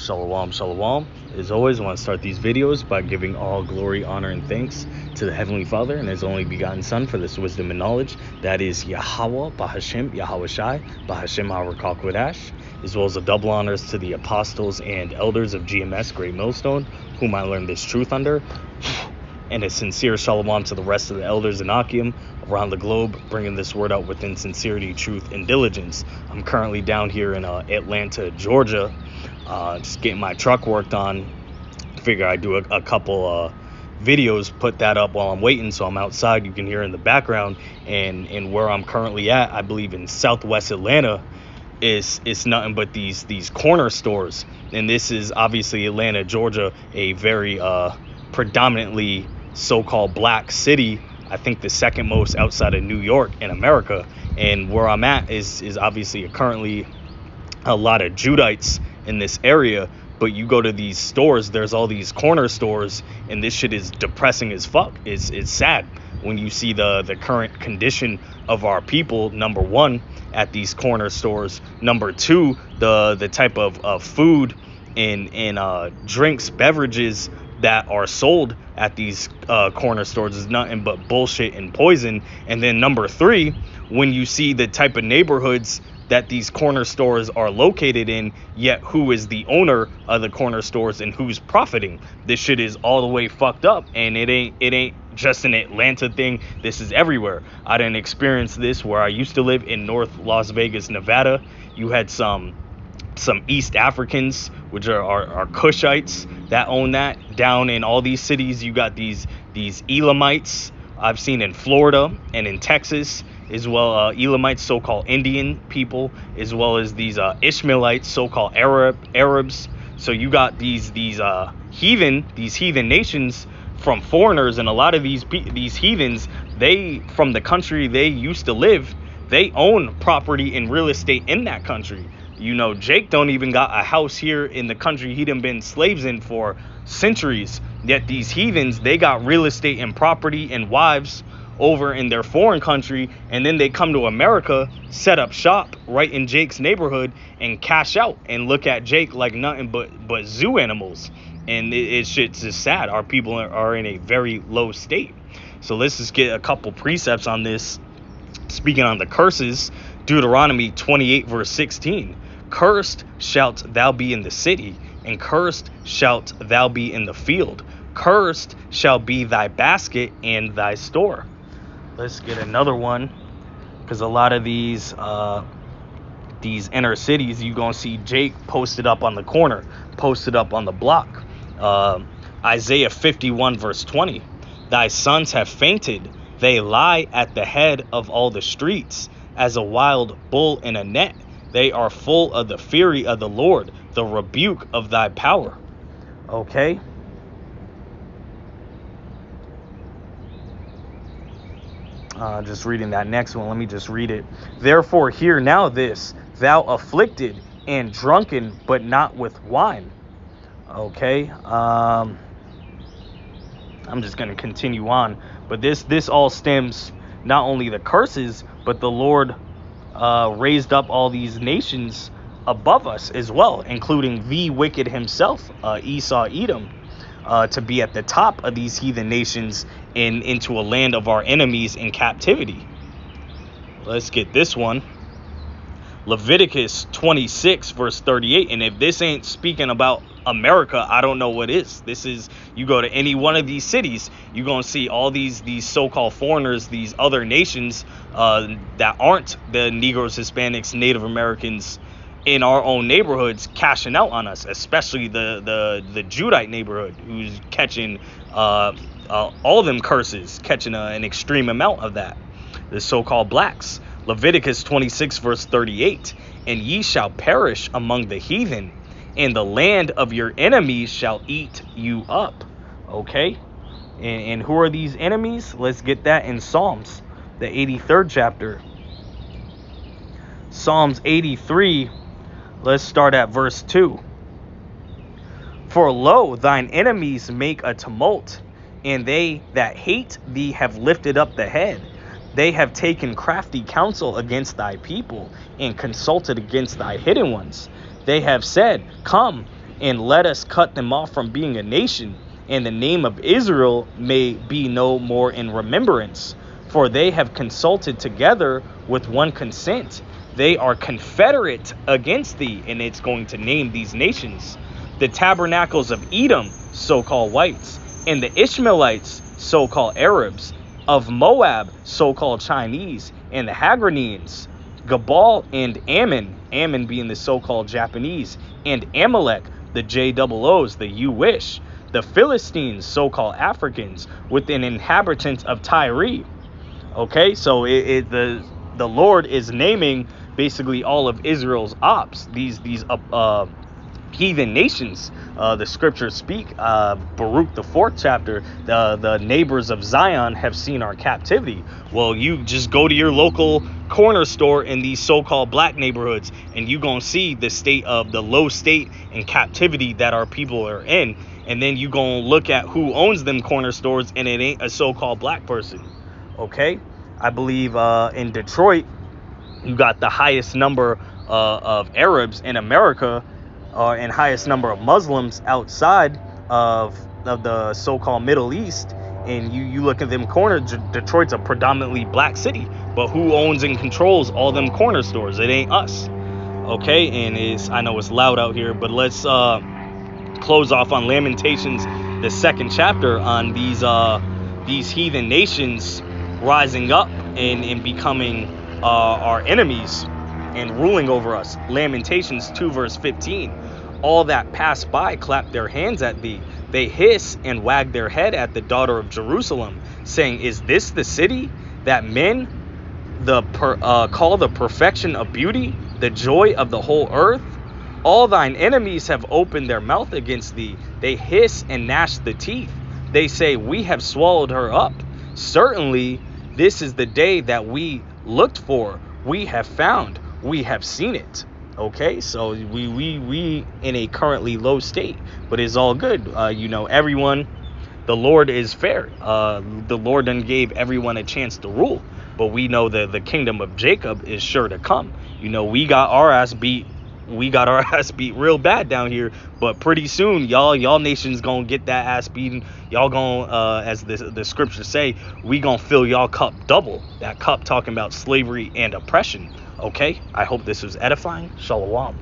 Shalom, shalom. As always, I want to start these videos by giving all glory, honor, and thanks to the Heavenly Father and His only begotten Son for this wisdom and knowledge. That is Yahweh, Bahashem, Yahweh Shai, Bahashem Harakal Kodash, as well as a double honors to the apostles and elders of GMS, Great Millstone, whom I learned this truth under. And a sincere shalom to the rest of the elders in Akim around the globe, bringing this word out within sincerity, truth, and diligence. I'm currently down here in Atlanta, Georgia, just getting my truck worked on. Figure I'd do a couple videos, put that up while I'm waiting. So I'm outside, you can hear in the background, and where I'm currently at, I believe in Southwest Atlanta, it's nothing but these corner stores. And this is obviously Atlanta, Georgia, a very predominantly so-called black city. I think the second most outside of New York in America. And where I'm at is obviously currently a lot of Judites in this area. But you go to these stores, there's all these corner stores, and this shit is depressing as fuck. It's sad when you see the current condition of our people, number one, at these corner stores. Number two, the type of food and drinks, beverages that are sold at these corner stores is nothing but bullshit and poison. And then number three, when you see the type of neighborhoods that these corner stores are located in, yet who is the owner of the corner stores and who's profiting. This shit is all the way fucked up, and it ain't just an Atlanta thing. This is everywhere. I didn't experience this where I used to live in North Las Vegas, Nevada. You had some East Africans, which are Cushites, that own that. Down in all these cities, you got these Elamites I've seen in Florida and in Texas, as well. Elamites, so-called Indian people, as well as these Ishmaelites, so-called Arabs. So you got these heathen nations from foreigners, and a lot of these heathens, they from the country they used to live, they own property and real estate in that country. You know, Jake don't even got a house here in the country he done been slaves in for centuries. Yet these heathens, they got real estate and property and wives over in their foreign country, and then they come to America, set up shop right in Jake's neighborhood, and cash out and look at Jake like nothing but zoo animals. And it's just sad. Our people are in a very low state. So let's just get a couple precepts on this. Speaking on the curses, Deuteronomy 28 verse 16. Cursed shalt thou be in the city, and cursed shalt thou be in the field. Cursed shall be thy basket and thy store. Let's get another one, because a lot of these inner cities, you gonna see Jake posted up on the corner, posted up on the block. Isaiah 51 verse 20. Thy sons have fainted, they lie at the head of all the streets, as a wild bull in a net. They are full of the fury of the Lord, the rebuke of thy power. Okay. Just reading that next one. Let me just read it. Therefore, hear now this, thou afflicted and drunken, but not with wine. Okay. I'm just going to continue on. But this all stems not only the curses, but the Lord raised up all these nations above us as well, including the wicked himself, Esau, Edom, to be at the top of these heathen nations into a land of our enemies in captivity. Let's get this one. Leviticus 26 verse 38. And if this ain't speaking about America, I don't know what is. This is, you go to any one of these cities, you're going to see all these so-called foreigners, these other nations that aren't the Negroes, Hispanics, Native Americans in our own neighborhoods cashing out on us, especially the Judite neighborhood, who's catching all them curses, catching an extreme amount of that. The so-called blacks. Leviticus 26 verse 38. And ye shall perish among the heathen, and the land of your enemies shall eat you up. Okay. And who are these enemies? Let's get that in Psalms, the 83rd chapter. Psalms 83. Let's start at verse 2. For lo, thine enemies make a tumult, and they that hate thee have lifted up the head. They have taken crafty counsel against thy people, and consulted against thy hidden ones. They have said, come, and let us cut them off from being a nation, and the name of Israel may be no more in remembrance. For they have consulted together with one consent. They are confederate against thee, and it's going to name these nations. The tabernacles of Edom, so-called whites, and the Ishmaelites, so-called Arabs, of Moab, so-called Chinese, and the Hagraneans, Gabal and Ammon being the so-called Japanese, and Amalek, the JOOs, the you-wish, the Philistines, so-called Africans, with an inhabitant of Tyre. Okay, so the Lord is naming basically all of Israel's ops, these heathen nations. The scriptures speak, Baruch the 4th chapter, the neighbors of Zion have seen our captivity. Well, you just go to your local corner store in these so-called black neighborhoods, and you gonna see the state of the low state and captivity that our people are in. And then you gonna look at who owns them corner stores, and it ain't a so-called black person. Okay, I believe in Detroit, you got the highest number of Arabs in America, and highest number of Muslims outside of the so-called Middle East. And you look at them corners, Detroit's a predominantly black city, but who owns and controls all them corner stores? It ain't us. Okay, and I know it's loud out here, but let's close off on Lamentations, the 2nd chapter, on these heathen nations rising up and becoming our enemies and ruling over us. Lamentations 2 verse 15. All that pass by clap their hands at thee. They hiss and wag their head at the daughter of Jerusalem, saying, is this the city that men call the perfection of beauty, the joy of the whole earth? All thine enemies have opened their mouth against thee. They hiss and gnash the teeth. They say, we have swallowed her up. Certainly, this is the day that we looked for. We have found. We have seen it. Okay, so we in a currently low state, but it's all good. Everyone, the Lord is fair. The Lord then gave everyone a chance to rule, but we know that the kingdom of Jacob is sure to come. We got our ass beat. We got our ass beat real bad down here, but pretty soon y'all nations gonna get that ass beaten. Y'all gonna as the scriptures say, we gonna fill y'all cup double. That cup talking about slavery and oppression. Okay, I hope this was edifying. Shalom.